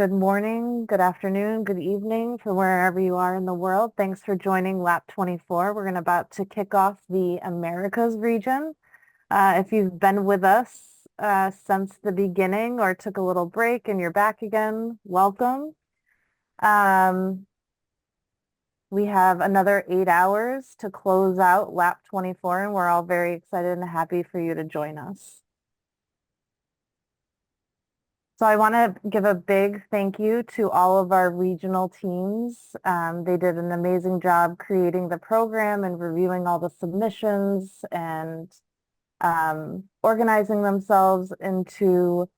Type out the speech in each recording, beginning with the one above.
Good morning, good afternoon, good evening from wherever you are in the world. Thanks for joining Lap 24. We're about to kick off the Americas region. If you've been with us since the beginning or took a little break and you're back again, welcome. We have another 8 hours to close out Lap 24, and we're all very excited and happy for you to join us. So I want to give a big thank you to all of our regional teams. They did an amazing job creating the program and reviewing all the submissions and organizing themselves into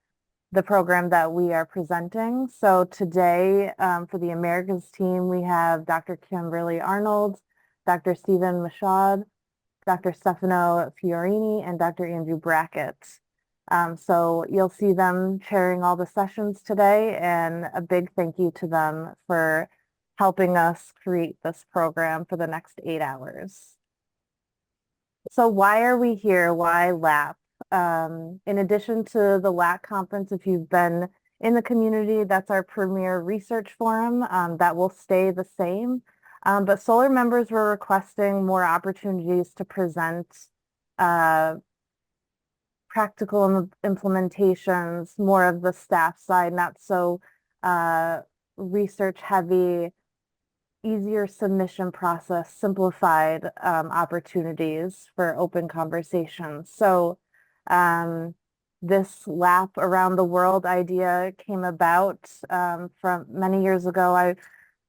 the program that we are presenting. So today for the Americas team, we have Dr. Kimberly Arnold, Dr. Stephen Michaud, Dr. Stefano Fiorini, and Dr. Andrew Brackett. So you'll see them chairing all the sessions today, and a big thank you to them for helping us create this program for the next 8 hours. So why are we here? Why LAP? In addition to the LAC conference, if you've been in the community, that's our premier research forum. That will stay the same. But Solar members were requesting more opportunities to present practical implementations, more of the staff side, not so research heavy, easier submission process, simplified opportunities for open conversations. So this LAP around the world idea came about from many years ago. I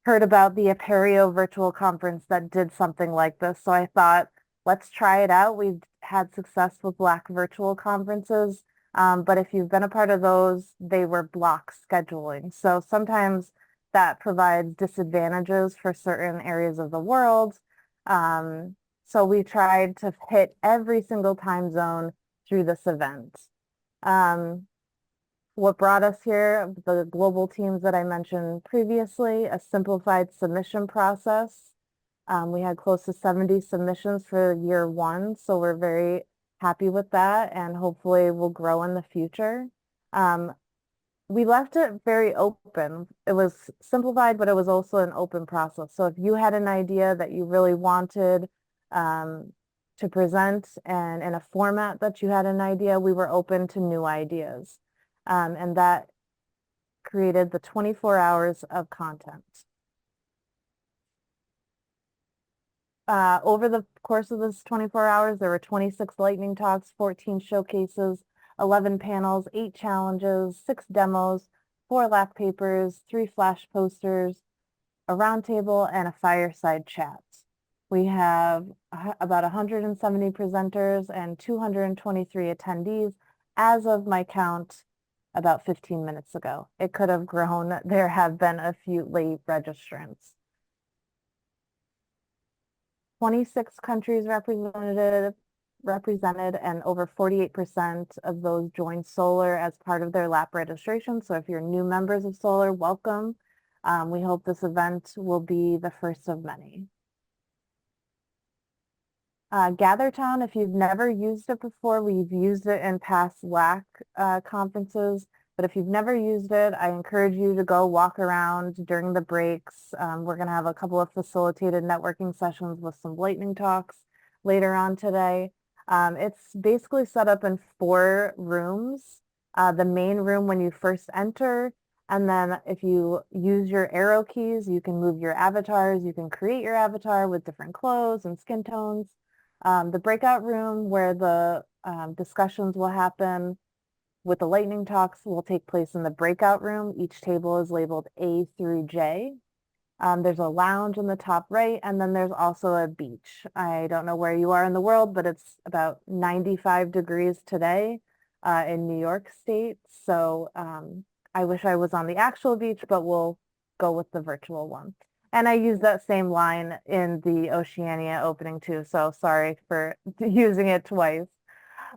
heard about the Apereo virtual conference that did something like this. So I thought, let's try it out. We've had success with Black virtual conferences, but if you've been a part of those, they were block scheduling. So sometimes that provides disadvantages for certain areas of the world. So we tried to hit every single time zone through this event. What brought us here, the global teams that I mentioned previously, a simplified submission process. We had close to 70 submissions for year one, so we're very happy with that, and hopefully we'll grow in the future. We left it very open. It was simplified, but it was also an open process. So if you had an idea that you really wanted to present and in a format that you had an idea, we were open to new ideas. And that created the 24 hours of content. Over the course of this 24 hours, there were 26 lightning talks, 14 showcases, 11 panels, 8 challenges, 6 demos, 4 LAC papers, 3 flash posters, a roundtable, and a fireside chat. We have about 170 presenters and 223 attendees as of my count about 15 minutes ago. It could have grown. There have been a few late registrants. 26 countries represented, and over 48% of those joined Solar as part of their LAP registration. So if you're new members of Solar, welcome. We hope this event will be the first of many. GatherTown, if you've never used it before, we've used it in past LAC conferences, but if you've never used it, I encourage you to go walk around during the breaks. We're going to have a couple of facilitated networking sessions with some lightning talks later on today. It's basically set up in 4 rooms. The main room when you first enter, and then if you use your arrow keys, you can move your avatars. You can create your avatar with different clothes and skin tones. The breakout room where the discussions will happen with the lightning talks will take place in the breakout room. Each table is labeled A through J. There's a lounge in the top right, and then there's also a beach. I don't know where you are in the world, but it's about 95 degrees today in New York State. So I wish I was on the actual beach, but we'll go with the virtual one. And I use that same line in the Oceania opening too, so sorry for using it twice.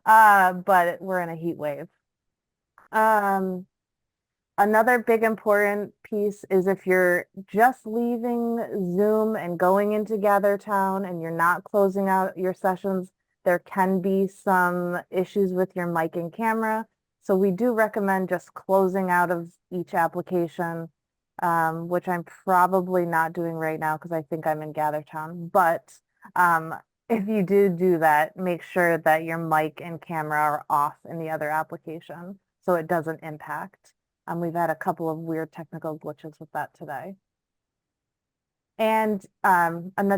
But we're in a heat wave. Another big important piece is if you're just leaving Zoom and going into GatherTown and you're not closing out your sessions, there can be some issues with your mic and camera. So we do recommend just closing out of each application, which I'm probably not doing right now because I think I'm in GatherTown. But if you do that, make sure that your mic and camera are off in the other application so it doesn't impact. We've had a couple of weird technical glitches with that today. And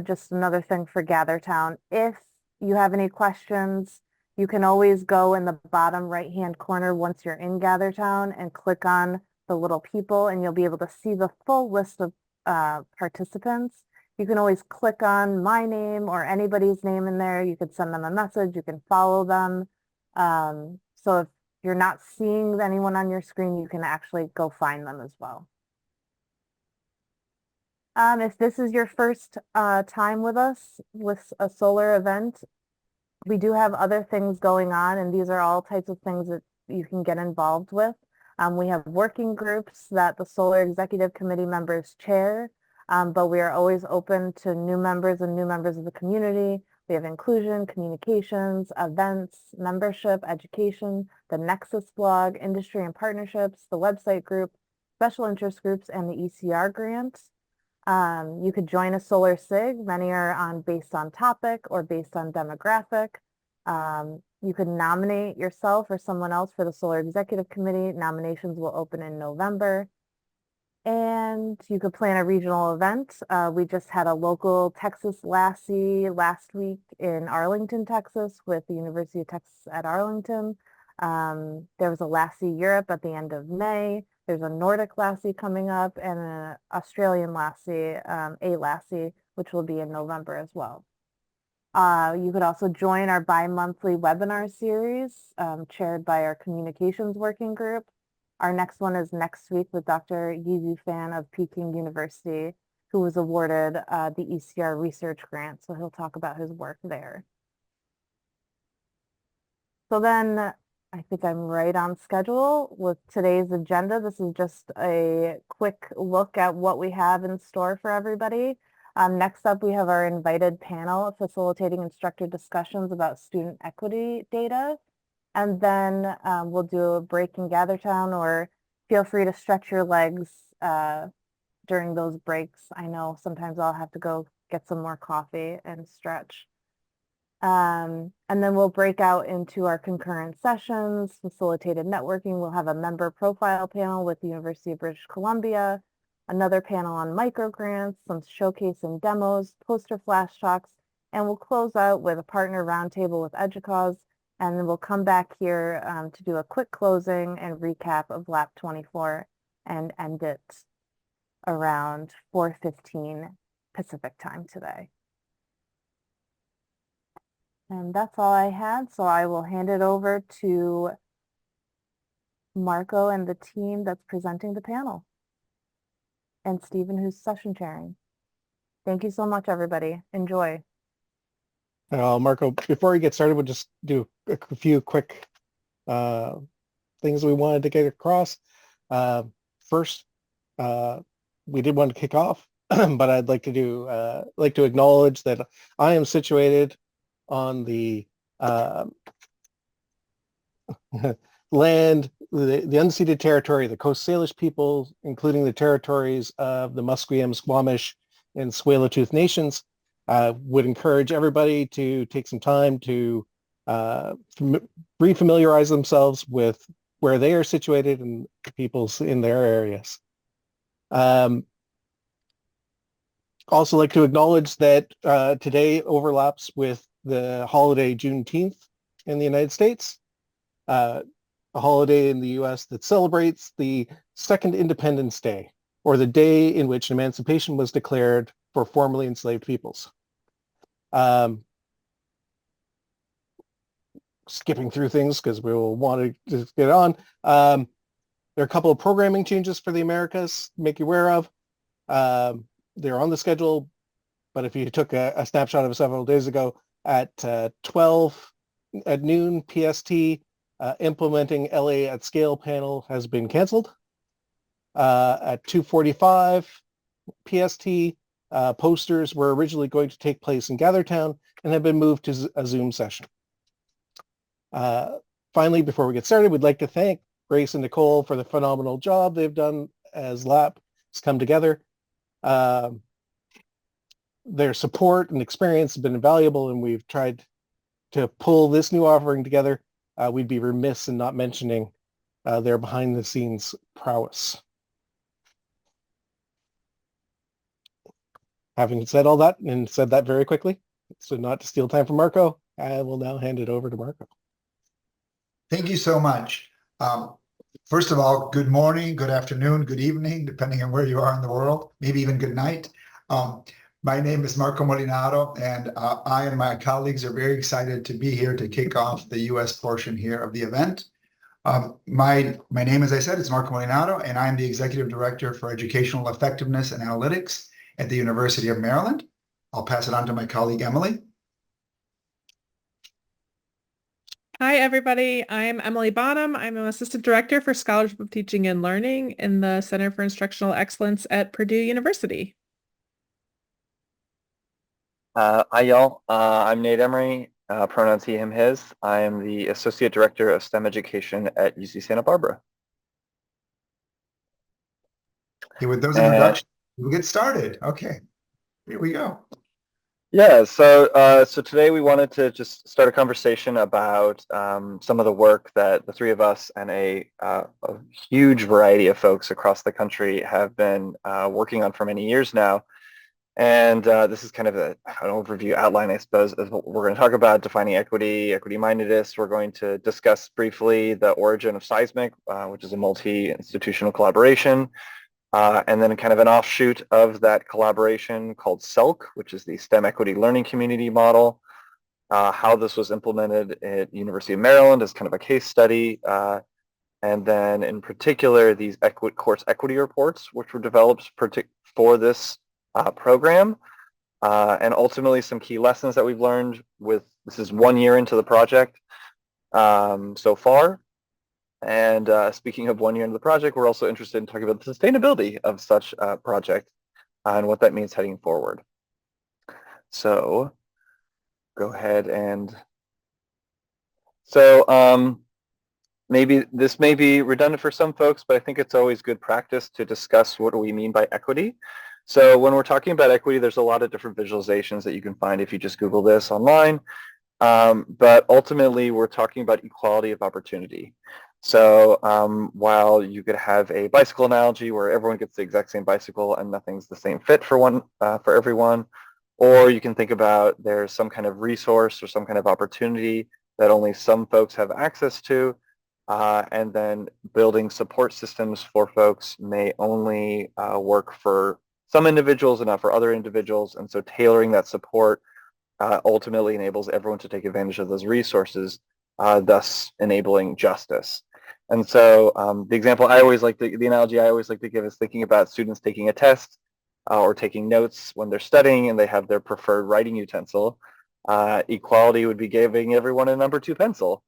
just another thing for GatherTown, if you have any questions, you can always go in the bottom right-hand corner once you're in GatherTown and click on the little people, and you'll be able to see the full list of participants. You can always click on my name or anybody's name in there. You could send them a message. You can follow them. So if you're not seeing anyone on your screen, you can actually go find them as well. If this is your first time with us with a solar event, we do have other things going on, and these are all types of things that you can get involved with. We have working groups that the Solar Executive Committee members chair, but we are always open to new members and new members of the community. We have inclusion, communications, events, membership, education, the Nexus blog, industry and partnerships, the website group, special interest groups, and the ECR grants. You could join a solar SIG. Many are based on topic or based on demographic. You could nominate yourself or someone else for the Solar Executive Committee. Nominations will open in November. And you could plan a regional event. We just had a local Texas Lassie last week in Arlington, Texas with the University of Texas at Arlington. There was a Lassie Europe at the end of May. There's a Nordic Lassie coming up and an Australian Lassie, a Lassie, which will be in November as well. You could also join our bi-monthly webinar series chaired by our communications working group. Our next one is next week with Dr. Yivu Fan of Peking University, who was awarded the ECR research grant. So he'll talk about his work there. So then I think I'm right on schedule with today's agenda. This is just a quick look at what we have in store for everybody. Next up, we have our invited panel facilitating instructor discussions about student equity data. And then we'll do a break in GatherTown, or feel free to stretch your legs during those breaks. I know sometimes I'll have to go get some more coffee and stretch. And then we'll break out into our concurrent sessions, facilitated networking. We'll have a member profile panel with the University of British Columbia, another panel on microgrants, some showcase and demos, poster flash talks, and we'll close out with a partner roundtable with EDUCAUSE, and then we'll come back here to do a quick closing and recap of Lab 24 and end it around 4:15 Pacific time today. And that's all I had, so I will hand it over to Marco and the team that's presenting the panel, and Stephen, who's session chairing. Thank you so much, everybody. Enjoy. Marco, before we get started, we'll just do a few quick things we wanted to get across. First, we did want to kick off, but I'd like to acknowledge that I am situated on the land, the unceded territory of the Coast Salish people, including the territories of the Musqueam, Squamish, and Tsleil-Waututh nations. Would encourage everybody to take some time to refamiliarize themselves with where they are situated and peoples in their areas. Also like to acknowledge that today overlaps with the holiday Juneteenth in the United States, a holiday in the U.S. that celebrates the Second Independence Day, or the day in which emancipation was declared for formerly enslaved peoples. Skipping through things because we will want to just get on. There are a couple of programming changes for the Americas to make you aware of. They're on the schedule, but if you took a snapshot of several days ago, at 12 at noon PST, implementing LA at scale panel has been canceled. At 2:45 PST, posters were originally going to take place in GatherTown and have been moved to a Zoom session. finally, before we get started, we'd like to thank Grace and Nicole for the phenomenal job they've done as LAP has come together. Their support and experience have been invaluable, and we've tried to pull this new offering together. We'd be remiss in not mentioning their behind-the-scenes prowess. Having said all that, and said that very quickly, so not to steal time from Marco, I will now hand it over to Marco. Thank you so much. First of all, good morning, good afternoon, good evening, depending on where you are in the world, maybe even good night. My name is Marco Molinaro, and I and my colleagues are very excited to be here to kick off the U.S. portion here of the event. My name, as I said, is Marco Molinaro, and I'm the Executive Director for Educational Effectiveness and Analytics at the University of Maryland. I'll pass it on to my colleague, Emily. Hi, everybody. I'm Emily Bonem. I'm an Assistant Director for Scholarship of Teaching and Learning in the Center for Instructional Excellence at Purdue University. Hi, y'all. I'm Nate Emery, pronouns he, him, his. I am the Associate Director of STEM Education at UC Santa Barbara. Okay, with those introductions, we'll get started. Okay, here we go. Yeah, so today we wanted to just start a conversation about some of the work that the three of us and a huge variety of folks across the country have been working on for many years now. And this is kind of an overview outline, I suppose, of what we're going to talk about: defining equity, equity-mindedness. We're going to discuss briefly the origin of SEISMIC, which is a multi-institutional collaboration. And then kind of an offshoot of that collaboration called SELC, which is the STEM Equity Learning Community Model, how this was implemented at University of Maryland as kind of a case study, and then in particular these course equity reports, which were developed for this program, and ultimately some key lessons that we've learned with, this is 1 year into the project so far. And speaking of 1 year into the project, we're also interested in talking about the sustainability of such a project and what that means heading forward. So go ahead and, so maybe this may be redundant for some folks, but I think it's always good practice to discuss what do we mean by equity. So when we're talking about equity, there's a lot of different visualizations that you can find if you just Google this online. But ultimately, we're talking about equality of opportunity. So while you could have a bicycle analogy where everyone gets the exact same bicycle and nothing's the same fit for everyone, or you can think about there's some kind of resource or some kind of opportunity that only some folks have access to, and then building support systems for folks may only work for some individuals and not for other individuals, and so tailoring that support ultimately enables everyone to take advantage of those resources, thus enabling justice. And so the example I always like to, the analogy I always like to give is thinking about students taking a test or taking notes when they're studying and they have their preferred writing utensil. Equality would be giving everyone a number 2 pencil,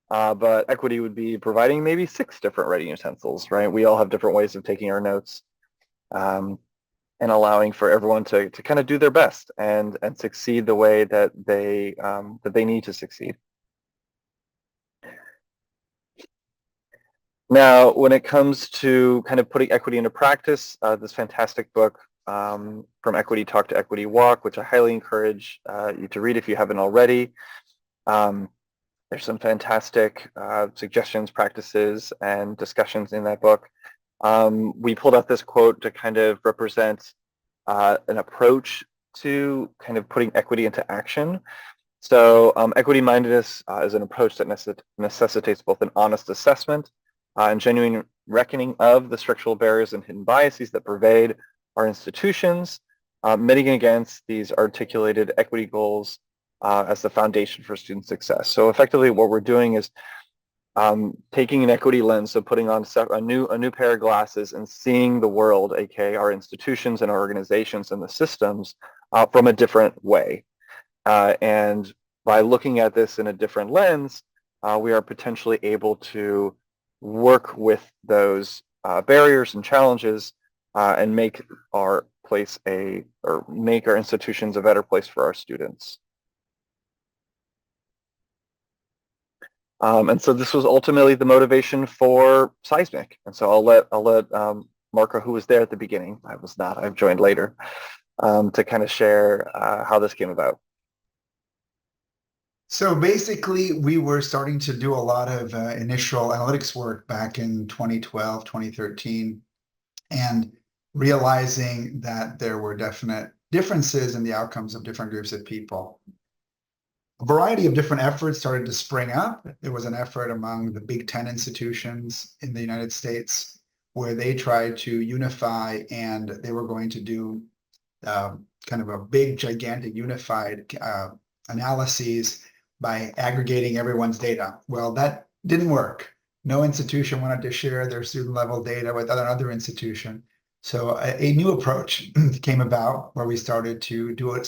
but equity would be providing maybe 6 different writing utensils, right? We all have different ways of taking our notes, and allowing for everyone to kind of do their best and succeed the way that they need to succeed. Now, when it comes to kind of putting equity into practice, this fantastic book, From Equity Talk to Equity Walk, which I highly encourage you to read if you haven't already. There's some fantastic suggestions, practices, and discussions in that book. We pulled out this quote to kind of represent an approach to kind of putting equity into action. So equity-mindedness is an approach that necessitates both an honest assessment and genuine reckoning of the structural barriers and hidden biases that pervade our institutions, mitigating against these articulated equity goals as the foundation for student success. So effectively what we're doing is taking an equity lens, so putting on a new pair of glasses and seeing the world, aka our institutions and our organizations and the systems, from a different way. And by looking at this in a different lens, we are potentially able to work with those barriers and challenges and make our make our institutions a better place for our students. And so this was ultimately the motivation for SEISMIC. And so I'll let Marco, who was there at the beginning, I was not, I've joined later, to kind of share how this came about. So basically, we were starting to do a lot of initial analytics work back in 2012, 2013, and realizing that there were definite differences in the outcomes of different groups of people. A variety of different efforts started to spring up. There was an effort among the Big 10 institutions in the United States where they tried to unify, and they were going to do kind of a big, gigantic, unified analyses by aggregating everyone's data. Well, that didn't work. No institution wanted to share their student level data with another institution. So a new approach came about where we started to do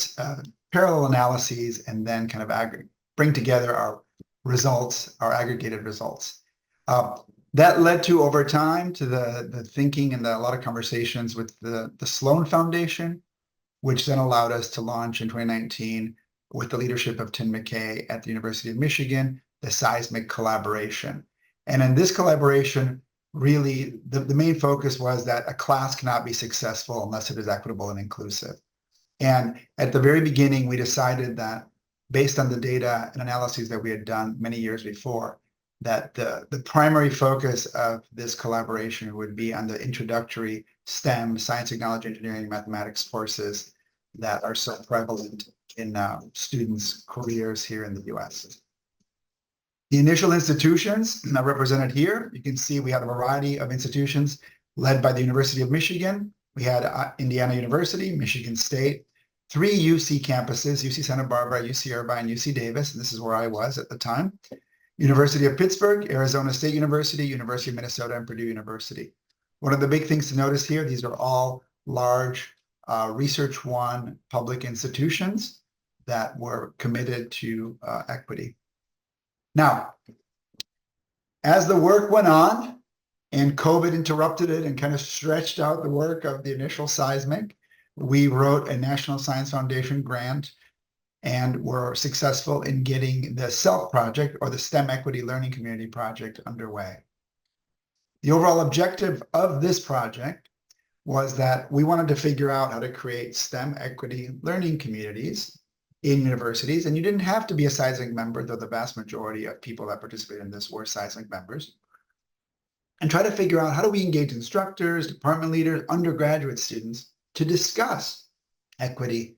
parallel analyses and then kind of bring together our results, our aggregated results. That led to, over time, to the thinking and a lot of conversations with the Sloan Foundation, which then allowed us to launch in 2019 with the leadership of Tim McKay at the University of Michigan, the SEISMIC collaboration. And in this collaboration, really, the main focus was that a class cannot be successful unless it is equitable and inclusive. And at the very beginning, we decided that based on the data and analyses that we had done many years before, that the primary focus of this collaboration would be on the introductory STEM, science, technology, engineering, mathematics courses that are so prevalent in students' careers here in the US. The initial institutions are represented here. You can see we had a variety of institutions led by the University of Michigan. We had Indiana University, Michigan State, 3 UC campuses, UC Santa Barbara, UC Irvine, UC Davis, and this is where I was at the time. University of Pittsburgh, Arizona State University, University of Minnesota, and Purdue University. One of the big things to notice here, these are all large Research One public institutions that were committed to equity. Now, as the work went on and COVID interrupted it and kind of stretched out the work of the initial SEISMIC, we wrote a National Science Foundation grant and were successful in getting the SELC project, or the STEM Equity Learning Community project, underway. The overall objective of this project was that we wanted to figure out how to create STEM equity learning communities in universities, and you didn't have to be a SEISMIC member, though the vast majority of people that participated in this were SEISMIC members, and try to figure out how do we engage instructors, department leaders, undergraduate students to discuss equity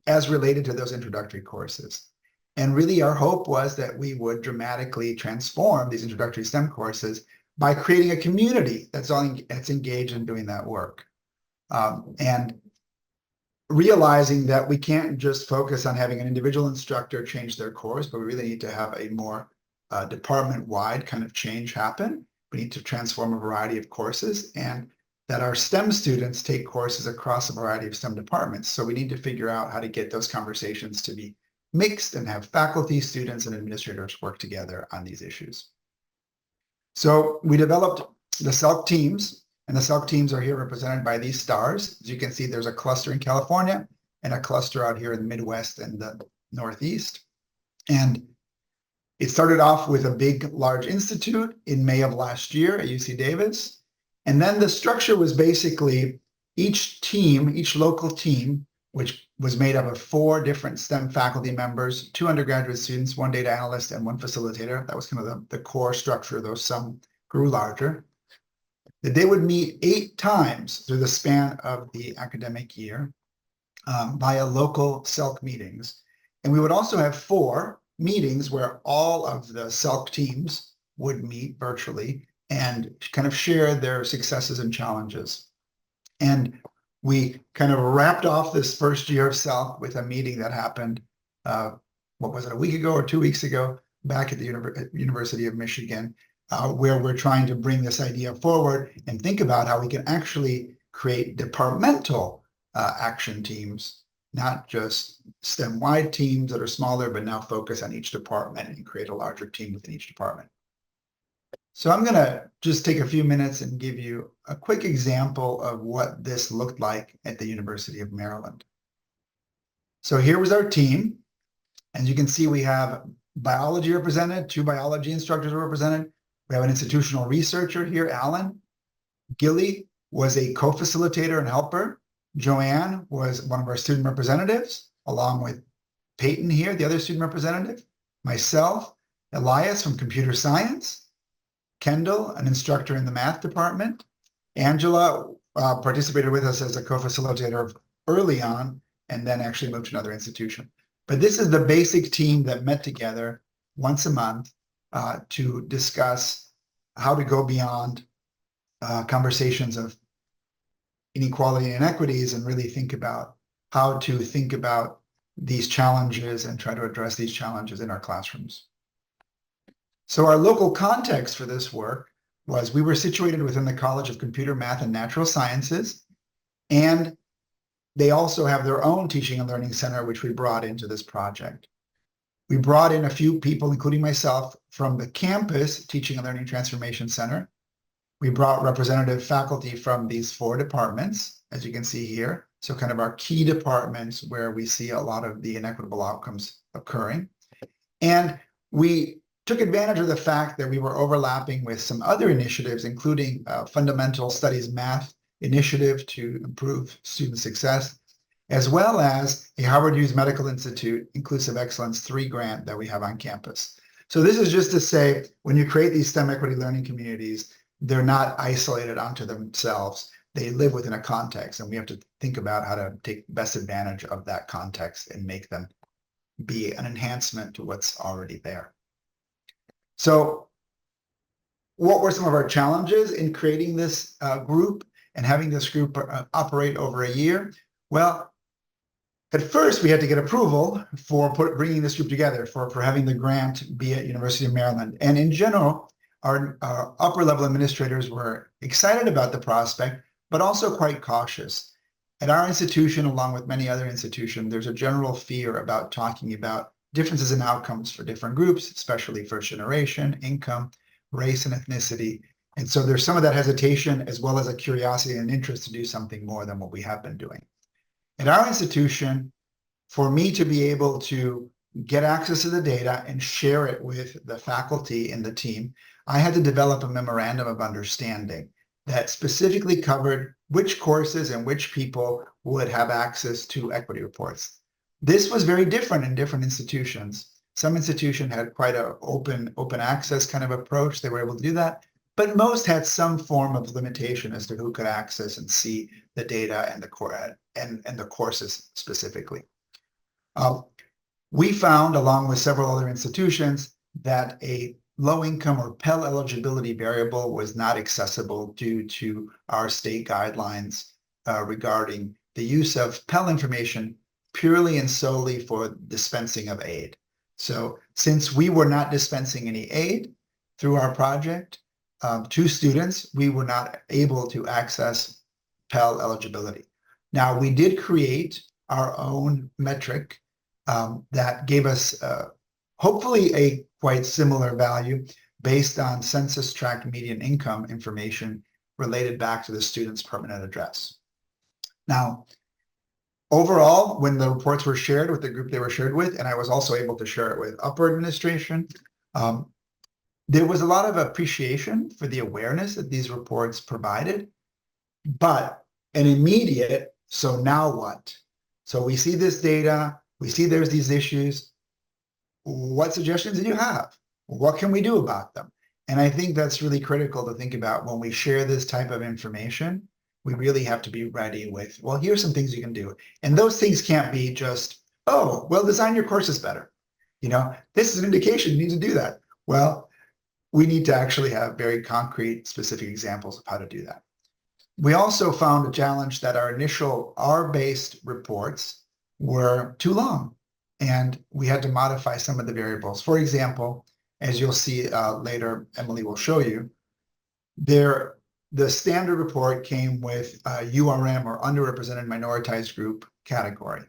as related to those introductory courses. And really our hope was that we would dramatically transform these introductory STEM courses by creating a community that's engaged in doing that work. And realizing that we can't just focus on having an individual instructor change their course, but we really need to have a more department-wide kind of change happen. We need to transform a variety of courses, and that our STEM students take courses across a variety of STEM departments. So we need to figure out how to get those conversations to be mixed and have faculty, students, and administrators work together on these issues. So we developed the SELC teams, and the SELC teams are here represented by these stars. As you can see, there's a cluster in California and a cluster out here in the Midwest and the Northeast. And it started off with a big, large institute in May of last year at UC Davis. And then the structure was basically each team, each local team, which was made up of 4 different STEM faculty members, 2 undergraduate students, 1 data analyst, and 1 facilitator. That was kind of the core structure, though some grew larger. That they would meet 8 times through the span of the academic year via local SELC meetings. And we would also have 4 meetings where all of the SELC teams would meet virtually and kind of share their successes and challenges. And we kind of wrapped off this first year of SELC with a meeting that happened, what was it, a week ago or 2 weeks ago, back at the University of Michigan, where we're trying to bring this idea forward and think about how we can actually create departmental action teams, not just STEM-wide teams that are smaller, but now focus on each department and create a larger team within each department. So I'm going to just take a few minutes and give you a quick example of what this looked like at the University of Maryland. So here was our team. As you can see, we have biology represented, 2 biology instructors were represented. We have an institutional researcher here, Alan. Gilly was a co-facilitator and helper. Joanne was one of our student representatives, along with Peyton here, the other student representative. Myself, Elias from computer science. Kendall, an instructor in the math department. Angela participated with us as a co-facilitator early on, and then actually moved to another institution. But this is the basic team that met together once a month to discuss how to go beyond conversations of inequality and inequities and really think about how to think about these challenges and try to address these challenges in our classrooms. So our local context for this work was we were situated within the College of Computer, Math, and Natural Sciences, and they also have their own teaching and learning center, which we brought into this project. We brought in a few people, including myself, from the campus Teaching and Learning Transformation Center. We brought representative faculty from these 4 departments, as you can see here. So kind of our key departments where we see a lot of the inequitable outcomes occurring. And we took advantage of the fact that we were overlapping with some other initiatives, including Fundamental Studies Math initiative to improve student success, as well as a Harvard Hughes Medical Institute Inclusive Excellence 3 grant that we have on campus. So this is just to say, when you create these STEM equity learning communities, they're not isolated onto themselves. They live within a context, and we have to think about how to take best advantage of that context and make them be an enhancement to what's already there. So what were some of our challenges in creating this group and having this group operate over a year? Well, at first we had to get approval for bringing this group together, for having the grant be at University of Maryland. And in general, our upper level administrators were excited about the prospect, but also quite cautious. At our institution, along with many other institutions, there's a general fear about talking about differences in outcomes for different groups, especially first generation, income, race, and ethnicity. And so there's some of that hesitation, as well as a curiosity and interest to do something more than what we have been doing. At our institution, for me to be able to get access to the data and share it with the faculty and the team, I had to develop a memorandum of understanding that specifically covered which courses and which people would have access to equity reports. This was very different in different institutions. Some institutions had quite an open access kind of approach. They were able to do that, but most had some form of limitation as to who could access and see the data and the courses specifically. We found, along with several other institutions, that a low-income or Pell eligibility variable was not accessible due to our state guidelines regarding the use of Pell information purely and solely for dispensing of aid. So since we were not dispensing any aid through our project to students, we were not able to access Pell eligibility. Now, we did create our own metric that gave us hopefully a quite similar value based on census tract median income information related back to the student's permanent address. Now, overall, when the reports were shared with the group they were shared with, and I was also able to share it with upper administration, there was a lot of appreciation for the awareness that these reports provided, but an immediate, so now what? So we see this data, we see there's these issues. What suggestions do you have? What can we do about them? And I think that's really critical to think about when we share this type of information. We really have to be ready with, well, here's some things you can do. And those things can't be just, oh, well, design your courses better. You know, this is an indication you need to do that. Well, we need to actually have very concrete, specific examples of how to do that. We also found a challenge that our initial R-based reports were too long, and we had to modify some of the variables. For example, as you'll see later, Emily will show you, the standard report came with a URM, or underrepresented minoritized group category.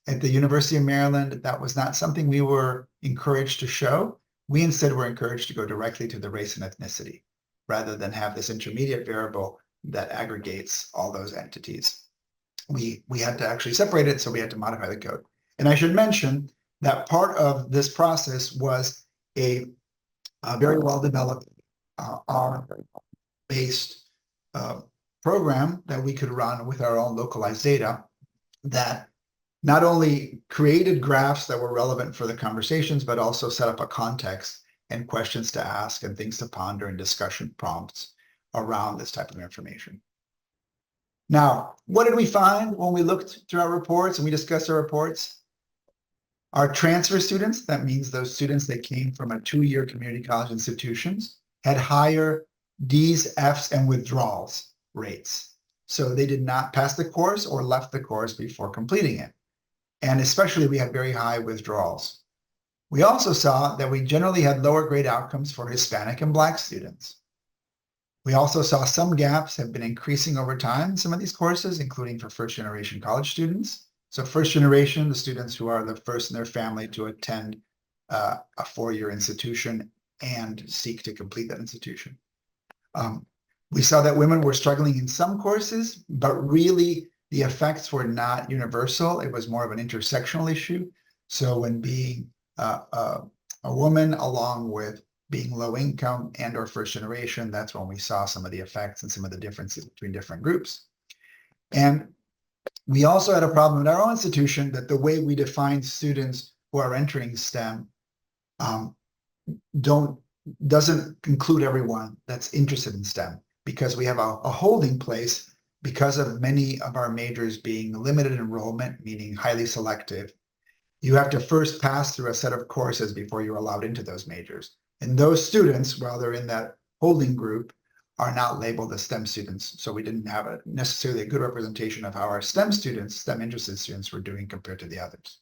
At the University of Maryland, that was not something we were encouraged to show. We instead were encouraged to go directly to the race and ethnicity, rather than have this intermediate variable that aggregates all those entities. We had to actually separate it, so we had to modify the code. And I should mention that part of this process was a very well-developed R-based program that we could run with our own localized data that not only created graphs that were relevant for the conversations, but also set up a context and questions to ask and things to ponder and discussion prompts around this type of information. Now, what did we find when we looked through our reports and we discussed our reports? Our transfer students, that means those students that came from a 2-year community college institutions, had higher D's, F's, and withdrawals rates. So they did not pass the course or left the course before completing it. And especially we had very high withdrawals. We also saw that we generally had lower grade outcomes for Hispanic and Black students. We also saw some gaps have been increasing over time in some of these courses, including for first generation college students. So first generation, the students who are the first in their family to attend a 4-year institution and seek to complete that institution. We saw that women were struggling in some courses, but really the effects were not universal. It was more of an intersectional issue. So when being a woman along with being low income and or first generation, that's when we saw some of the effects and some of the differences between different groups. And we also had a problem at our own institution that the way we define students who are entering STEM doesn't include everyone that's interested in STEM, because we have a holding place because of many of our majors being limited enrollment, meaning highly selective. You have to first pass through a set of courses before you're allowed into those majors. And those students, while they're in that holding group, are not labeled as STEM students. So we didn't have necessarily a good representation of how our STEM students, STEM interested students, were doing compared to the others.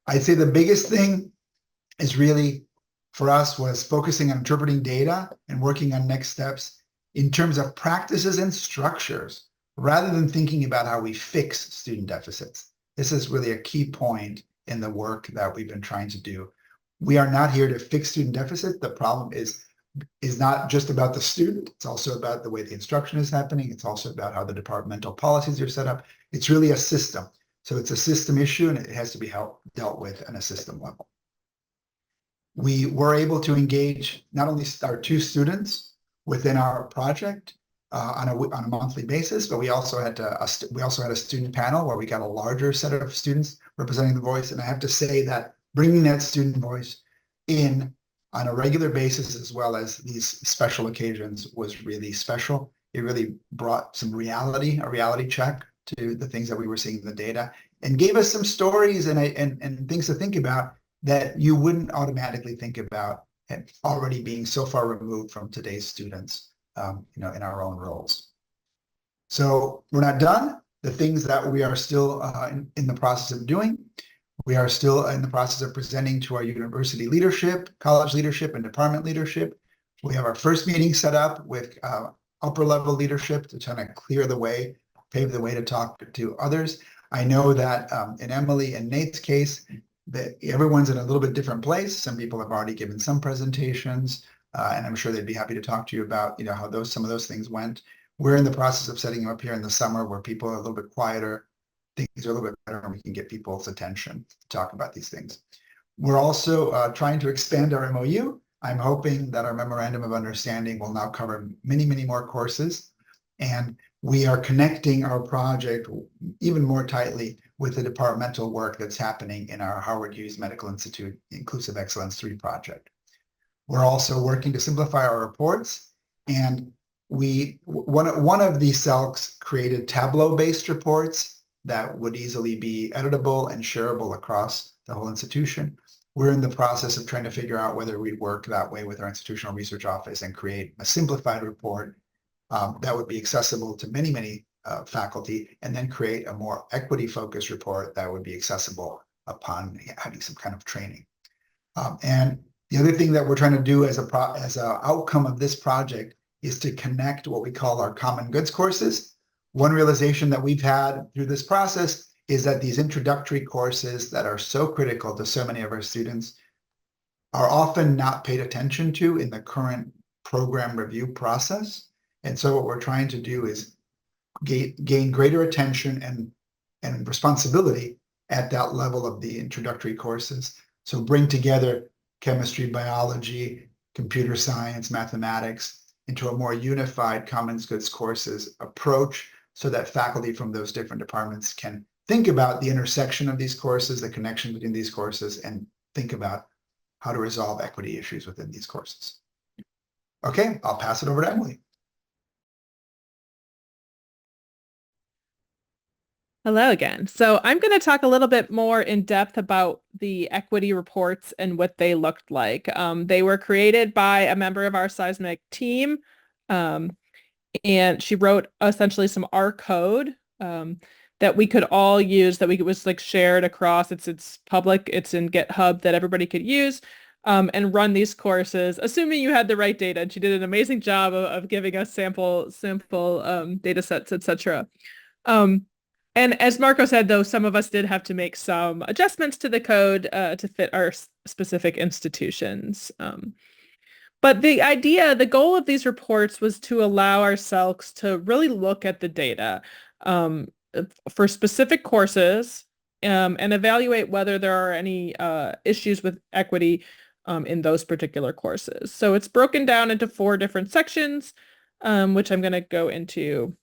I'd say the biggest thing is really for us was focusing on interpreting data and working on next steps in terms of practices and structures, rather than thinking about how we fix student deficits. This is really a key point in the work that we've been trying to do. We are not here to fix student deficit. The problem is not just about the student. It's also about the way the instruction is happening. It's also about how the departmental policies are set up. It's really a system. So it's a system issue, and it has to be dealt with on a system level. We were able to engage not only our 2 students within our project on a monthly basis, but we also had a student panel where we got a larger set of students representing the voice. And I have to say that bringing that student voice in on a regular basis, as well as these special occasions, was really special. It really brought some reality, a reality check to the things that we were seeing in the data, and gave us some stories and things to think about that you wouldn't automatically think about already being so far removed from today's students, in our own roles. So we're not done. The things that we are still in the process of doing, we are still in the process of presenting to our university leadership, college leadership, and department leadership. We have our first meeting set up with upper level leadership to try to clear the way, pave the way to talk to others. I know that in Emily and Nate's case, that everyone's in a little bit different place. Some people have already given some presentations, and I'm sure they'd be happy to talk to you about, how some of those things went. We're in the process of setting them up here in the summer where people are a little bit quieter, things are a little bit better, and we can get people's attention to talk about these things. We're also trying to expand our MOU. I'm hoping that our memorandum of understanding will now cover many, many more courses. And we are connecting our project even more tightly with the departmental work that's happening in our Howard Hughes Medical Institute Inclusive Excellence 3 project. We're also working to simplify our reports. And one of these SELCs created Tableau-based reports that would easily be editable and shareable across the whole institution. We're in the process of trying to figure out whether we work that way with our institutional research office and create a simplified report that would be accessible to many, many faculty, and then create a more equity-focused report that would be accessible upon having some kind of training. And the other thing that we're trying to do as an outcome of this project is to connect what we call our common goods courses. One realization that we've had through this process is that these introductory courses that are so critical to so many of our students are often not paid attention to in the current program review process. And so what we're trying to do is gain greater attention and responsibility at that level of the introductory courses. So bring together chemistry, biology, computer science, mathematics into a more unified common goods courses approach so that faculty from those different departments can think about the intersection of these courses, the connection between these courses, and think about how to resolve equity issues within these courses. Okay, I'll pass it over to Emily. Hello again. So I'm going to talk a little bit more in depth about the equity reports and what they looked like. They were created by a member of our SEISMIC team, and she wrote essentially some R code that we could all use, that was like shared across. It's public, it's in GitHub, that everybody could use and run these courses, assuming you had the right data. And she did an amazing job of giving us sample data sets, etc. And as Marco said, though, some of us did have to make some adjustments to the code to fit our specific institutions. But the goal of these reports was to allow our SELCs to really look at the data for specific courses and evaluate whether there are any issues with equity in those particular courses. So it's broken down into 4 different sections, which I'm going to go into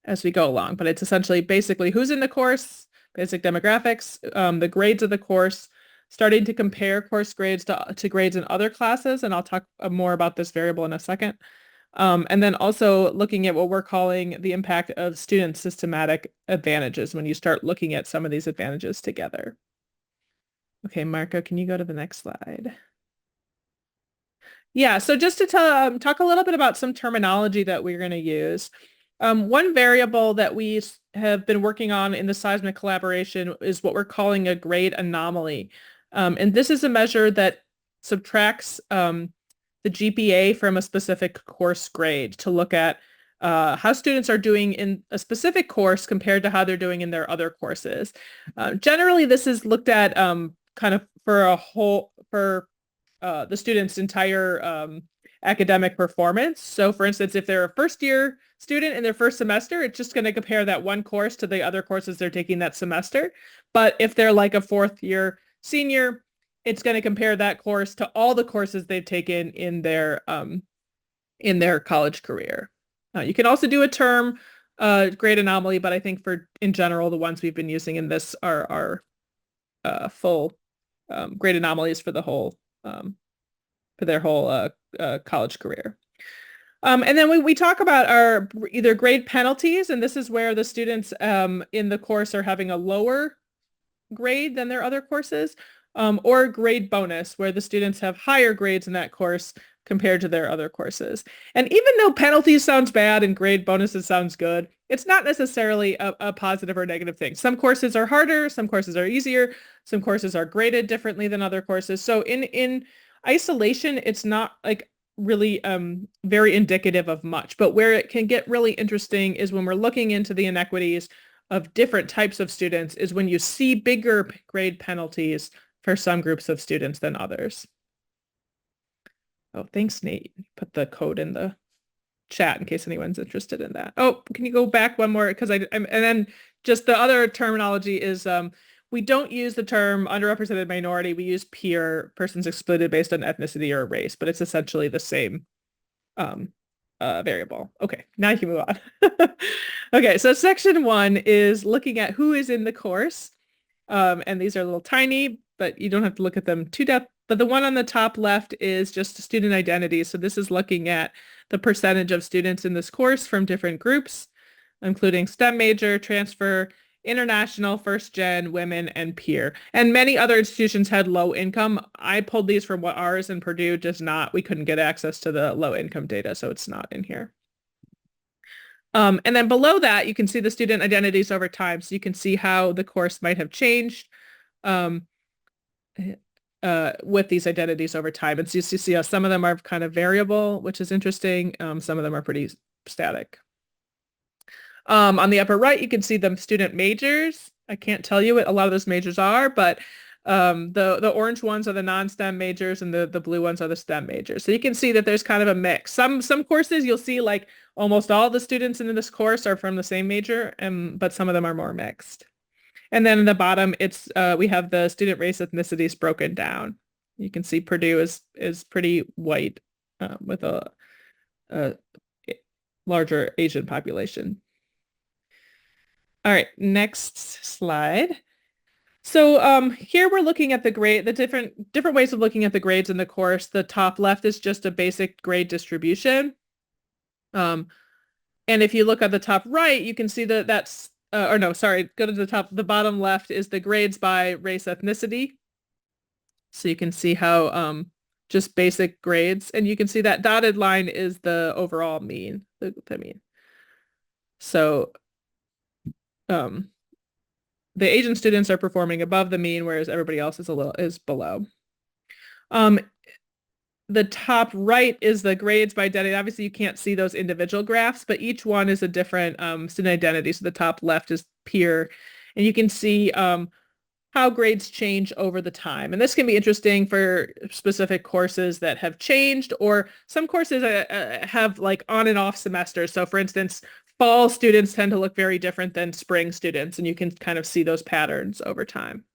as we go along. But it's essentially basically who's in the course, basic demographics, the grades of the course, starting to compare course grades to grades in other classes, and I'll talk more about this variable in a second. And then also looking at what we're calling the impact of student systematic advantages when you start looking at some of these advantages together. Okay, Marco, can you go to the next slide? Yeah, so just to talk a little bit about some terminology that we're going to use. One variable that we have been working on in the SEISMIC collaboration is what we're calling a grade anomaly. And this is a measure that subtracts the GPA from a specific course grade to look at how students are doing in a specific course compared to how they're doing in their other courses. Generally, this is looked at kind of for the student's entire academic performance. So for instance, if they're a first-year student in their first semester, it's just going to compare that one course to the other courses they're taking that semester. But if they're like a fourth-year senior, it's going to compare that course to all the courses they've taken in their college career. You can also do a term grade anomaly, but I think in general, the ones we've been using in this are full grade anomalies for the whole for their whole college career. And then we talk about our either grade penalties, and this is where the students in the course are having a lower grade than their other courses, or grade bonus, where the students have higher grades in that course compared to their other courses. And even though penalties sounds bad and grade bonuses sounds good, it's not necessarily a positive or negative thing. Some courses are harder, some courses are easier, some courses are graded differently than other courses. So in isolation, it's not like really very indicative of much. But where it can get really interesting is when we're looking into the inequities of different types of students, is when you see bigger grade penalties for some groups of students than others. Oh, thanks, Nate. Put the code in the chat in case anyone's interested in that. Oh, can you go back one more? Because and then just the other terminology is we don't use the term underrepresented minority. We use peer, persons excluded based on ethnicity or race, but it's essentially the same variable. Okay, now you can move on. Okay, so section 1 is looking at who is in the course. And these are a little tiny, but you don't have to look at them too depth. But the one on the top left is just student identity. So this is looking at the percentage of students in this course from different groups, including STEM major, transfer, international, first gen, women, and peer. And many other institutions had low income. I pulled these from what ours and Purdue does not. We couldn't get access to the low income data, so it's not in here. And then below that, you can see the student identities over time. So you can see how the course might have changed with these identities over time. And so you see how some of them are kind of variable, which is interesting. Some of them are pretty static. On the upper right, you can see the student majors. I can't tell you what a lot of those majors are, but the orange ones are the non-STEM majors and the blue ones are the STEM majors. So you can see that there's kind of a mix. Some courses you'll see like almost all the students in this course are from the same major, but some of them are more mixed. And then in the bottom, it's we have the student race ethnicities broken down. You can see Purdue is pretty white with a larger Asian population. All right, next slide. So here we're looking at the different ways of looking at the grades in the course. The top left is just a basic grade distribution. And if you look at the top right, you can see that that's, or no, sorry, go to the top. The bottom left is the grades by race ethnicity. So you can see how just basic grades, and you can see that dotted line is the overall mean, the mean. So the Asian students are performing above the mean, whereas everybody else is below. The top right is the grades by identity. Obviously, you can't see those individual graphs, but each one is a different student identity. So the top left is peer, and you can see how grades change over the time. And this can be interesting for specific courses that have changed, or some courses have like on and off semesters. So for instance, fall students tend to look very different than spring students, and you can kind of see those patterns over time.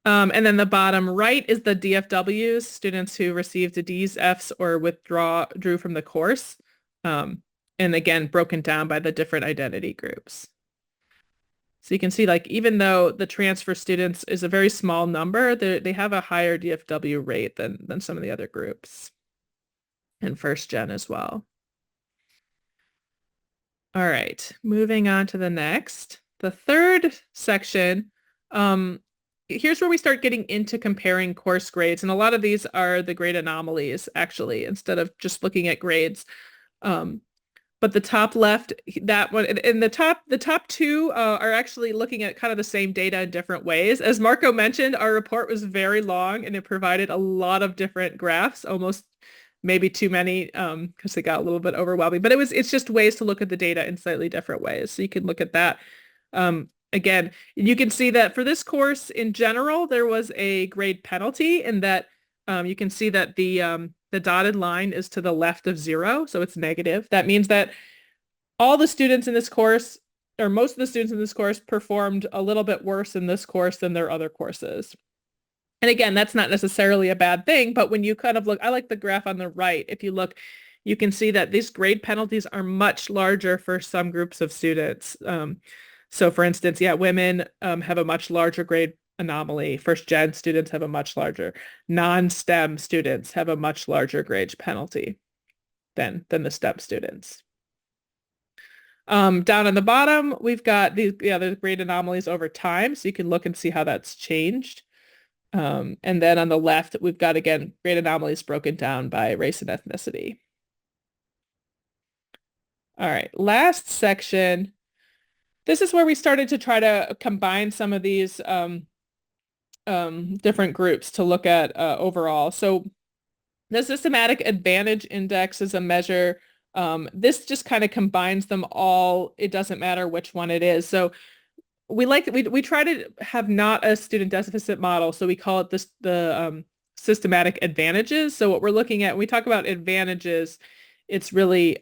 And then the bottom right is the DFWs, students who received a D's, F's, or withdrew from the course. And again, broken down by the different identity groups. So you can see, like, even though the transfer students is a very small number, they have a higher DFW rate than some of the other groups, and first gen as well. All right, moving on to the next. The third section, here's where we start getting into comparing course grades. And a lot of these are the grade anomalies, actually, instead of just looking at grades. But the top left, that one, and the top two are actually looking at kind of the same data in different ways. As Marco mentioned, our report was very long and it provided a lot of different graphs, almost maybe too many because it got a little bit overwhelming. But it's just ways to look at the data in slightly different ways. So you can look at that. Again, you can see that for this course in general, there was a grade penalty, and that you can see that the dotted line is to the left of 0, so it's negative. That means that all the students in this course, or most of the students in this course, performed a little bit worse in this course than their other courses. And again, that's not necessarily a bad thing, but when you kind of look, I like the graph on the right. If you look, you can see that these grade penalties are much larger for some groups of students. So for instance, yeah, women have a much larger grade anomaly. First gen students have a much larger. Non-STEM students have a much larger grade penalty than the STEM students. Down on the bottom, we've got the grade anomalies over time, so you can look and see how that's changed. And then on the left, we've got, again, grade anomalies broken down by race and ethnicity. All right, last section. This is where we started to try to combine some of these different groups to look at overall. So the systematic advantage index is a measure. This just kind of combines them all. It doesn't matter which one it is. So we try to have not a student deficit model. So we call it the systematic advantages. So what we're looking at, when we talk about advantages, it's really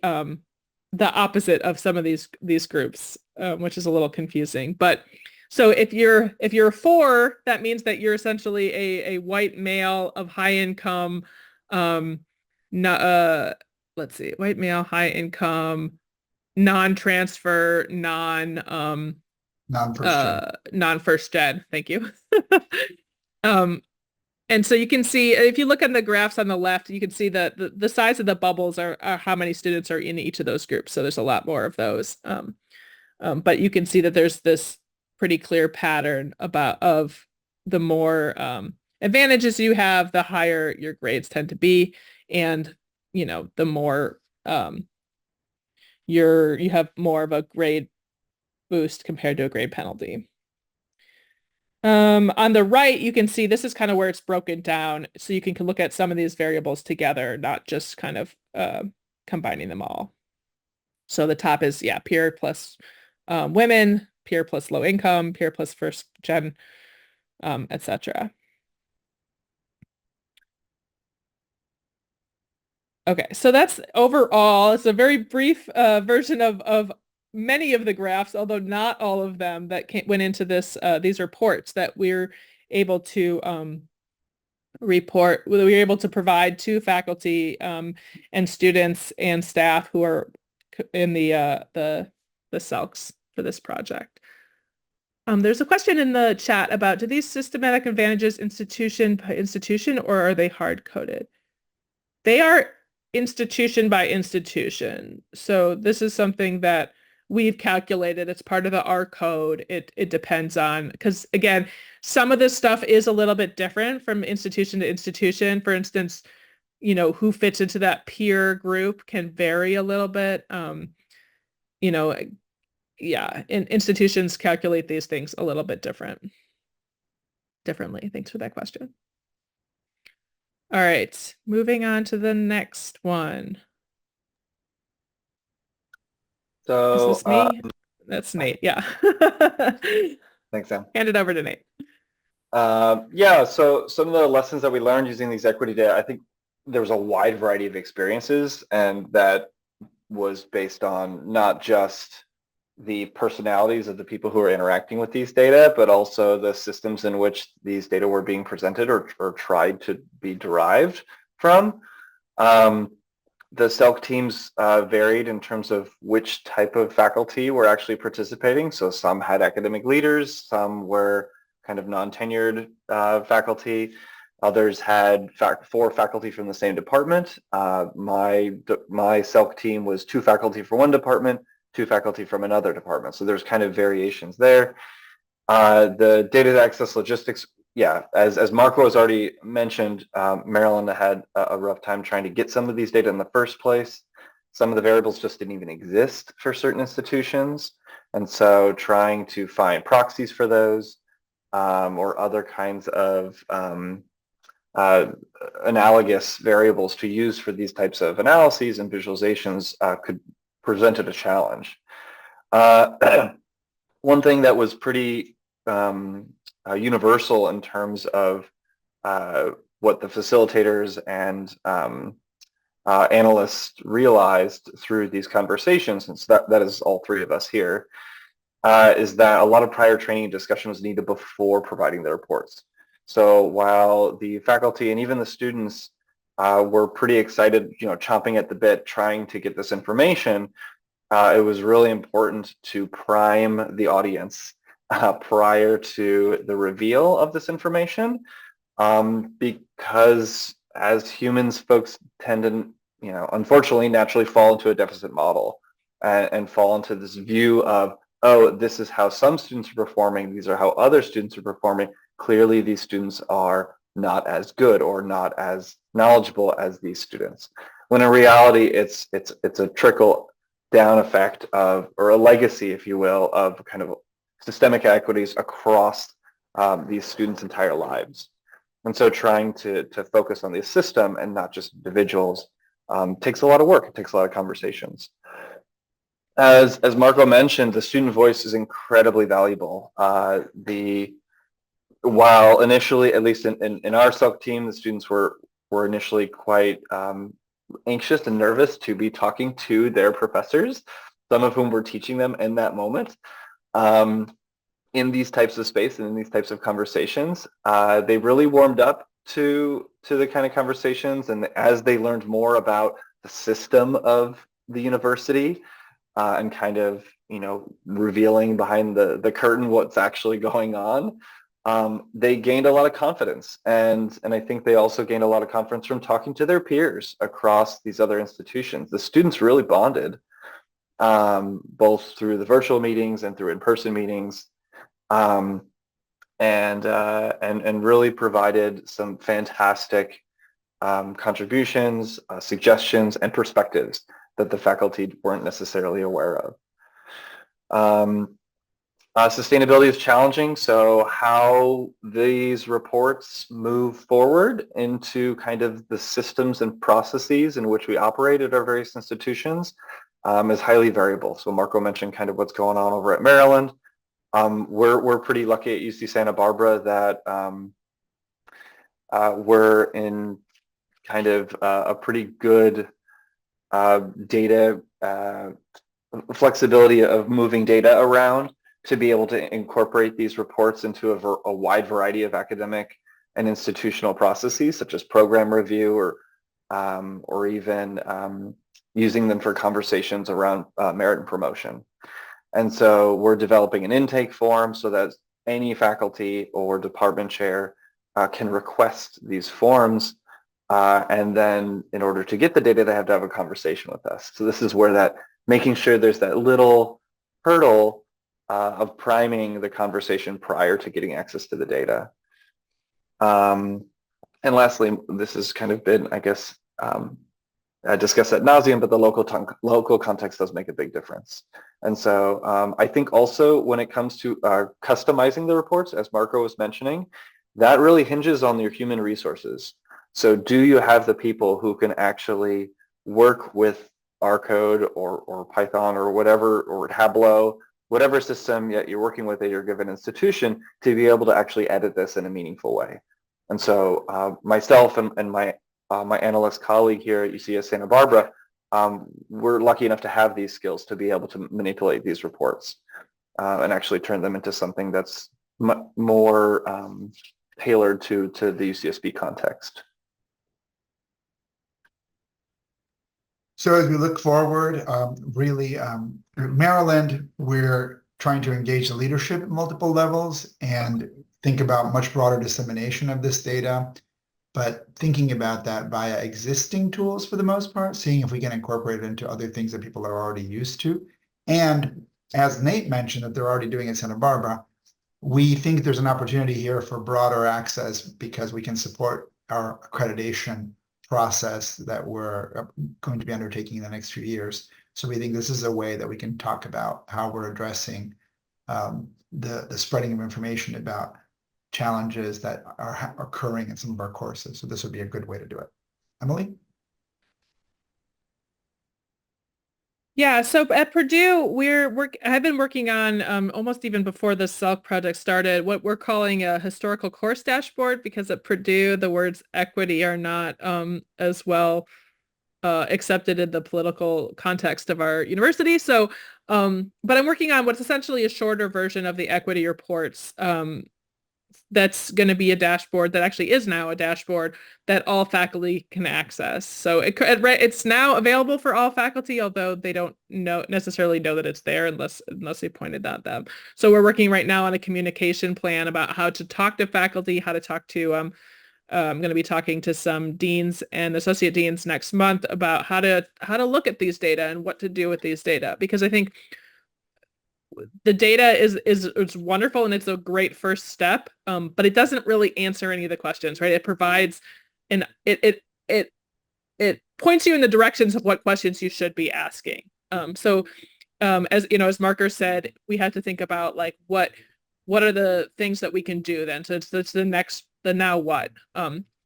the opposite of some of these groups, which is a little confusing. But so if you're 4, that means that you're essentially a white male of high income, white male, high income, non-transfer, non-first gen. Thank you. And so you can see, if you look at the graphs on the left, you can see that the size of the bubbles are how many students are in each of those groups. So there's a lot more of those. But you can see that there's this pretty clear pattern of the more advantages you have, the higher your grades tend to be. And, the more you have more of a grade boost compared to a grade penalty. On the right, you can see this is kind of where it's broken down. So you can look at some of these variables together, not just kind of combining them all. So the top is, peer plus women, peer plus low income, peer plus first gen, etc. Okay, so that's overall. It's a very brief version of many of the graphs, although not all of them, that went into these reports that we're able to report. We were able to provide to faculty and students and staff who are in the SELCs for this project. There's a question in the chat about, do these systematic advantages institution by institution, or are they hard-coded? They are institution by institution. So this is something that we've calculated. It's part of the R code. It depends on, because again, some of this stuff is a little bit different from institution to institution. For instance, you know, who fits into that peer group can vary a little bit. You know, yeah, institutions calculate these things a little bit differently. Thanks for that question. All right, moving on to the next one. So is this me? That's Nate. Yeah. thanks, Sam. Hand it over to Nate. Yeah, so some of the lessons that we learned using these equity data, I think there was a wide variety of experiences, and that was based on not just the personalities of the people who are interacting with these data, but also the systems in which these data were being presented or tried to be derived from. The SELC teams varied in terms of which type of faculty were actually participating. So some had academic leaders, some were kind of non-tenured faculty. Others had 4 faculty from the same department. My SELC team was 2 faculty from one department, 2 faculty from another department. So there's kind of variations there. The data access logistics, yeah, as Marco has already mentioned, Maryland had a rough time trying to get some of these data in the first place. Some of the variables just didn't even exist for certain institutions. And so trying to find proxies for those or other kinds of analogous variables to use for these types of analyses and visualizations could presented a challenge. One thing that was pretty universal in terms of what the facilitators and analysts realized through these conversations, since that is all 3 of us here, is that a lot of prior training and discussion was needed before providing the reports. So while the faculty and even the students were pretty excited, you know, chomping at the bit, trying to get this information, it was really important to prime the audience prior to the reveal of this information, because as humans, folks tend to, you know, unfortunately, naturally fall into a deficit model and fall into this view of, oh, this is how some students are performing, these are how other students are performing. Clearly, these students are not as good or not as knowledgeable as these students. When in reality, it's a trickle down effect of, or a legacy, if you will, of kind of systemic equities across these students' entire lives. And so trying to focus on the system and not just individuals takes a lot of work. It takes a lot of conversations. As Marco mentioned, the student voice is incredibly valuable. While initially, at least in our SELC team, the students were initially quite anxious and nervous to be talking to their professors, some of whom were teaching them in that moment. In these types of space and in these types of conversations, they really warmed up to the kind of conversations, and as they learned more about the system of the university and kind of, you know, revealing behind the curtain what's actually going on, they gained a lot of confidence, and I think they also gained a lot of confidence from talking to their peers across these other institutions. The students really bonded, both through the virtual meetings and through in-person meetings, and really provided some fantastic contributions, suggestions, and perspectives that the faculty weren't necessarily aware of. Sustainability is challenging, so how these reports move forward into kind of the systems and processes in which we operate at our various institutions is highly variable. So Marco mentioned kind of what's going on over at Maryland. We're pretty lucky at UC Santa Barbara that we're in kind of a pretty good data flexibility of moving data around to be able to incorporate these reports into a wide variety of academic and institutional processes, such as program review or even using them for conversations around merit and promotion. And so we're developing an intake form so that any faculty or department chair can request these forms. And then in order to get the data, they have to have a conversation with us. So this is where that making sure there's that little hurdle of priming the conversation prior to getting access to the data. And lastly, this has kind of been, I guess, I discussed ad nauseum, but the local context does make a big difference. And so I think also when it comes to customizing the reports, as Marco was mentioning, that really hinges on your human resources. So do you have the people who can actually work with R code or Python or whatever, or Tableau, whatever system that you're working with at your given institution, to be able to actually edit this in a meaningful way? And so myself and my analyst colleague here at UC Santa Barbara, we're lucky enough to have these skills to be able to manipulate these reports and actually turn them into something that's more tailored to the UCSB context. So as we look forward, really, Maryland, we're trying to engage the leadership at multiple levels and think about much broader dissemination of this data, but thinking about that via existing tools for the most part, seeing if we can incorporate it into other things that people are already used to. And as Nate mentioned, that they're already doing at Santa Barbara, we think there's an opportunity here for broader access because we can support our accreditation process that we're going to be undertaking in the next few years. So we think this is a way that we can talk about how we're addressing the spreading of information about challenges that are occurring in some of our courses. So this would be a good way to do it. Emily? Yeah, so at Purdue, I've been working on almost even before the SELC project started, what we're calling a historical course dashboard, because at Purdue, the words equity are not as well accepted in the political context of our university. So, but I'm working on what's essentially a shorter version of the equity reports that's going to be a dashboard that actually is now a dashboard that all faculty can access. So it's now available for all faculty, although they don't necessarily know that it's there unless they pointed out them. So we're working right now on a communication plan about how to talk to faculty, how to talk to I'm going to be talking to some deans and associate deans next month about how to look at these data and what to do with these data, because I think the data is wonderful and it's a great first step, but it doesn't really answer any of the questions, right? It provides and it points you in the directions of what questions you should be asking. So as you know, as Marker said, we had to think about like what are the things that we can do then. So it's the now what.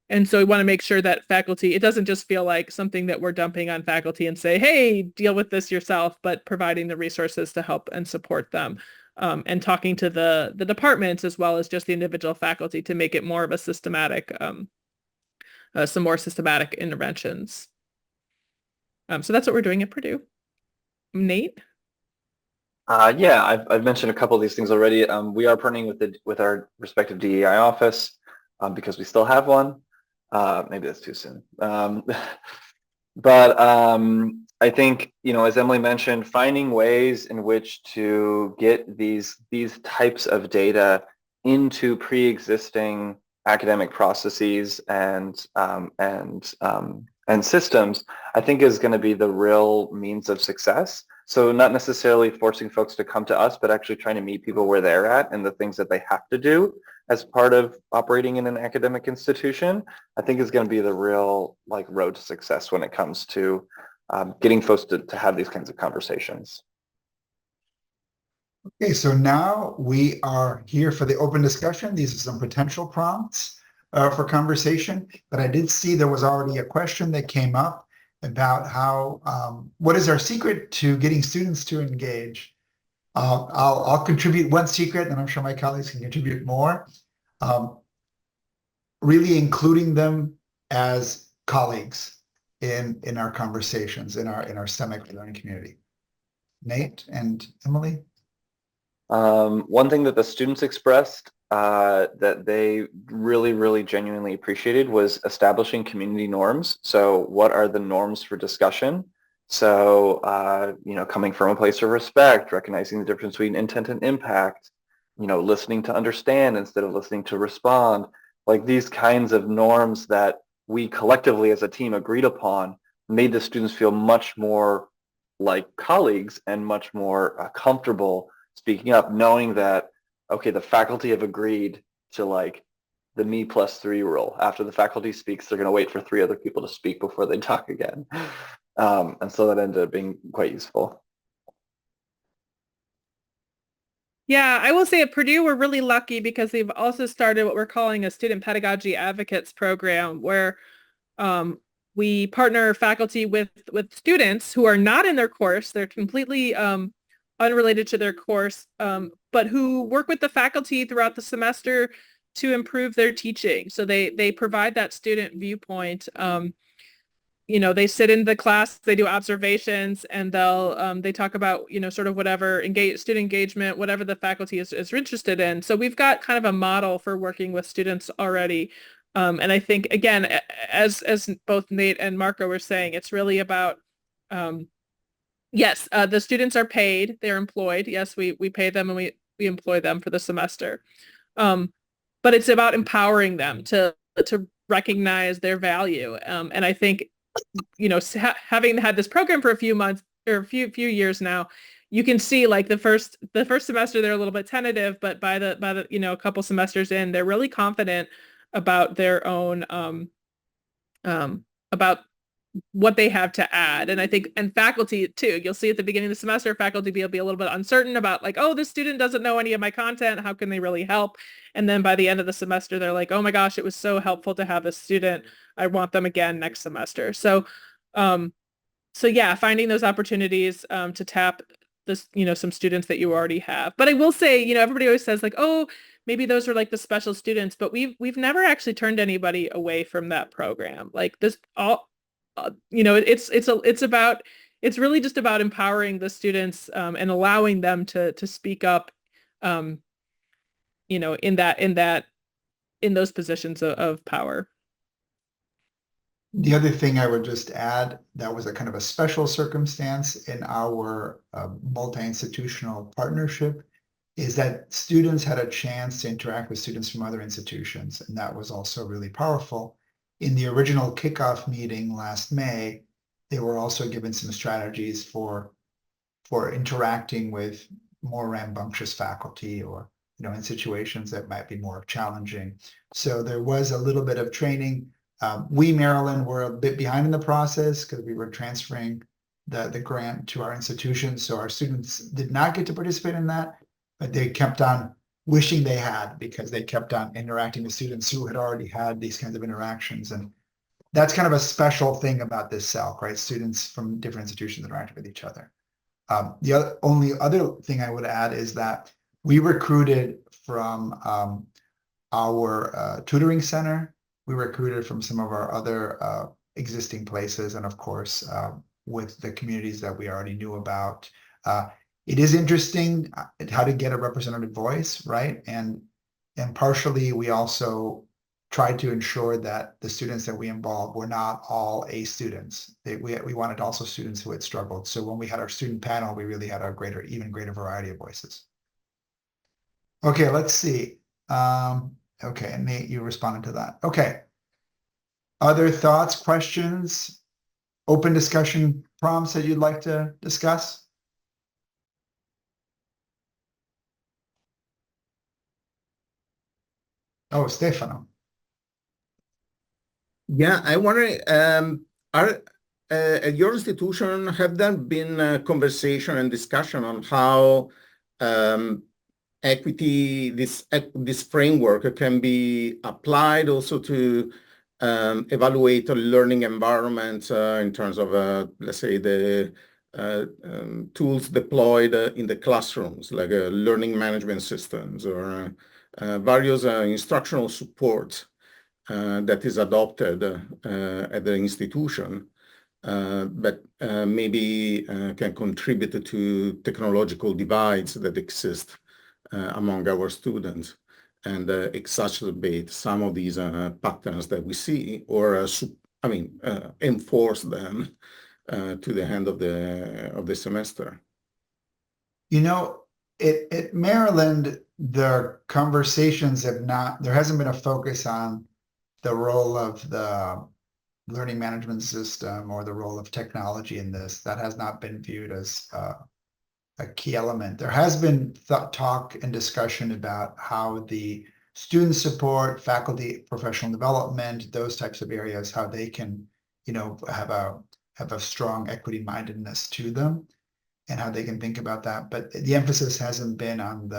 And so we want to make sure that faculty, it doesn't just feel like something that we're dumping on faculty and say, hey, deal with this yourself, but providing the resources to help and support them, and talking to the departments as well as just the individual faculty to make it more of a systematic, some more systematic interventions. So that's what we're doing at Purdue. Nate? Yeah, I've mentioned a couple of these things already. We are partnering with our respective DEI office because we still have one. Maybe that's too soon. But I think, you know, as Emily mentioned, finding ways in which to get these types of data into pre-existing academic processes and systems, I think is going to be the real means of success. So not necessarily forcing folks to come to us, but actually trying to meet people where they're at and the things that they have to do as part of operating in an academic institution, I think is going to be the real like road to success when it comes to getting folks to have these kinds of conversations. Okay, so now we are here for the open discussion. These are some potential prompts for conversation, but I did see there was already a question that came up about how, what is our secret to getting students to engage? I'll contribute one secret, and I'm sure my colleagues can contribute more. Really including them as colleagues in our conversations, in our STEM learning community. Nate and Emily? One thing that the students expressed that they really, really genuinely appreciated was establishing community norms. So what are the norms for discussion? So, coming from a place of respect, recognizing the difference between intent and impact, listening to understand instead of listening to respond, like these kinds of norms that we collectively as a team agreed upon made the students feel much more like colleagues and much more comfortable speaking up, knowing that, okay, the faculty have agreed to like the me plus 3 rule. After the faculty speaks, they're going to wait for 3 other people to speak before they talk again. And so that ended up being quite useful. Yeah, I will say at Purdue, we're really lucky because they've also started what we're calling a student pedagogy advocates program, where we partner faculty with students who are not in their course. They're completely unrelated to their course, but who work with the faculty throughout the semester to improve their teaching. So they provide that student viewpoint. They sit in the class, they do observations, and they talk about, sort of whatever student engagement, whatever the faculty is interested in. So we've got kind of a model for working with students already. And I think, again, as both Nate and Marco were saying, it's really about, yes, the students are paid, they're employed. Yes, we pay them and we employ them for the semester. But it's about empowering them to recognize their value. And I think, having had this program for a few months or a few years now, you can see like the first semester they're a little bit tentative, but by the a couple semesters in, they're really confident about their own about what they have to add. And I think, and faculty too, you'll see at the beginning of the semester, faculty will be a little bit uncertain about like, oh, this student doesn't know any of my content. How can they really help? And then by the end of the semester, they're like, oh my gosh, it was so helpful to have this student. I want them again next semester. So yeah, finding those opportunities to tap this, some students that you already have. But I will say, everybody always says like, oh, maybe those are like the special students, but we've never actually turned anybody away from that program. Like this all, it's really just about empowering the students and allowing them to speak up, in those positions of power. The other thing I would just add, that was a kind of a special circumstance in our multi-institutional partnership, is that students had a chance to interact with students from other institutions, and that was also really powerful. In the original kickoff meeting last May, they were also given some strategies for interacting with more rambunctious faculty or in situations that might be more challenging. So there was a little bit of training. We, Maryland, were a bit behind in the process because we were transferring the grant to our institution. So our students did not get to participate in that, but they kept on wishing they had, because they kept on interacting with students who had already had these kinds of interactions. And that's kind of a special thing about this SELC, right? Students from different institutions interacting with each other. The only other thing I would add is that we recruited from our tutoring center. We recruited from some of our other existing places, and of course, with the communities that we already knew about. It is interesting how to get a representative voice, right? And partially, we also tried to ensure that the students that we involved were not all A students. We wanted also students who had struggled. So when we had our student panel, we really had a even greater variety of voices. Okay, let's see. Okay, Nate, you responded to that. Okay. Other thoughts, questions, open discussion prompts that you'd like to discuss? Oh, Stefano. Yeah, I wonder, at your institution, have there been a conversation and discussion on how equity, this framework can be applied also to evaluate a learning environment in terms of, let's say, the tools deployed in the classrooms, like learning management systems or various instructional support that is adopted at the institution, but maybe can contribute to technological divides that exist among our students, and exacerbate some of these patterns that we see, or enforce them to the end of the semester. You know, at Maryland, the conversations have not, there hasn't been a focus on the role of the learning management system or the role of technology in this. That has not been viewed as a key element. There has been talk and discussion about how the student support, faculty, professional development, those types of areas, how they can, you know, have a strong equity mindedness to them, and how they can think about that. But the emphasis hasn't been on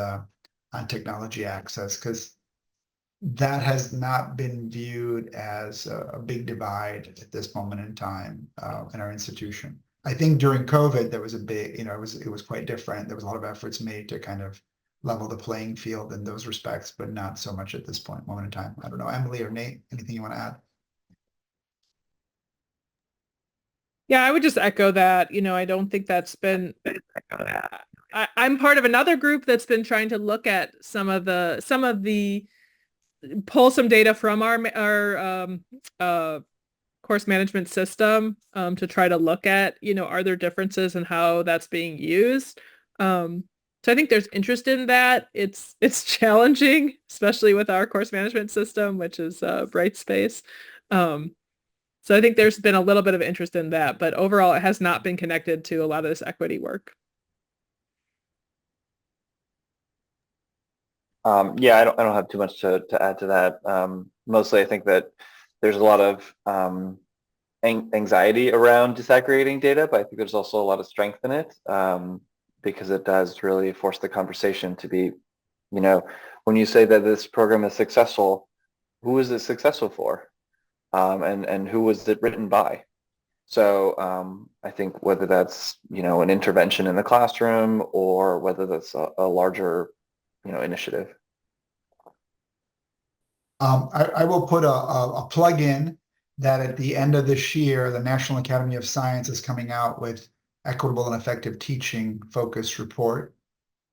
technology access, because that has not been viewed as a big divide at this moment in time in our institution. I think during COVID, there was a big, you know, it was quite different. There was a lot of efforts made to kind of level the playing field in those respects, but not so much at this moment in time. I don't know, Emily or Nate, anything you want to add? Yeah, I would just echo that. You know, I don't think that's been. I'm part of another group that's been trying to look at some of the pull some data from our course management system to try to look at, you know, are there differences in how that's being used? So I think there's interest in that. It's challenging, especially with our course management system, which is Brightspace. So I think there's been a little bit of interest in that, but overall it has not been connected to a lot of this equity work. Yeah, I don't have too much to add to that. Mostly I think that there's a lot of anxiety around disaggregating data, but I think there's also a lot of strength in it, because it does really force the conversation to be, you know, when you say that this program is successful, who is it successful for? And who was it written by? So I think whether that's, you know, an intervention in the classroom, or whether that's a larger, you know, initiative. I will put a plug in that at the end of this year, the National Academy of Science is coming out with Equitable and Effective Teaching Focus Report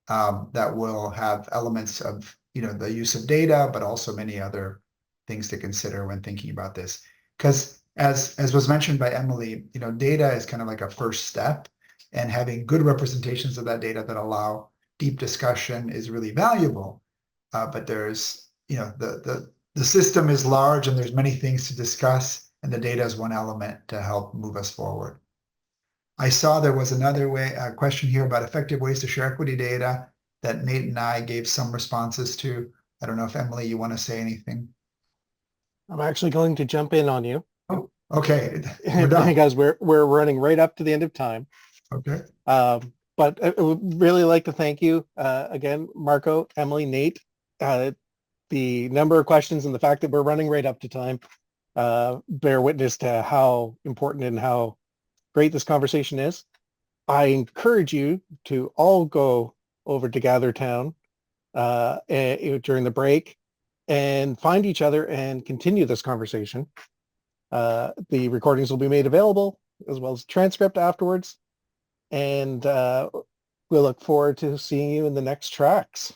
that will have elements of, you know, the use of data, but also many other things to consider when thinking about this. Because as was mentioned by Emily, you know, data is kind of like a first step, and having good representations of that data that allow deep discussion is really valuable. But there's, you know, the system is large and there's many things to discuss, and the data is one element to help move us forward. I saw there was another question here about effective ways to share equity data that Nate and I gave some responses to. I don't know if Emily, you want to say anything? I'm actually going to jump in on you. Oh, okay. We're done. Because we're running right up to the end of time. Okay. But I would really like to thank you again, Marco, Emily, Nate. The number of questions and the fact that we're running right up to time bear witness to how important and how great this conversation is. I encourage you to all go over to GatherTown during the break and find each other and continue this conversation. The recordings will be made available, as well as transcript afterwards. And we'll look forward to seeing you in the next tracks.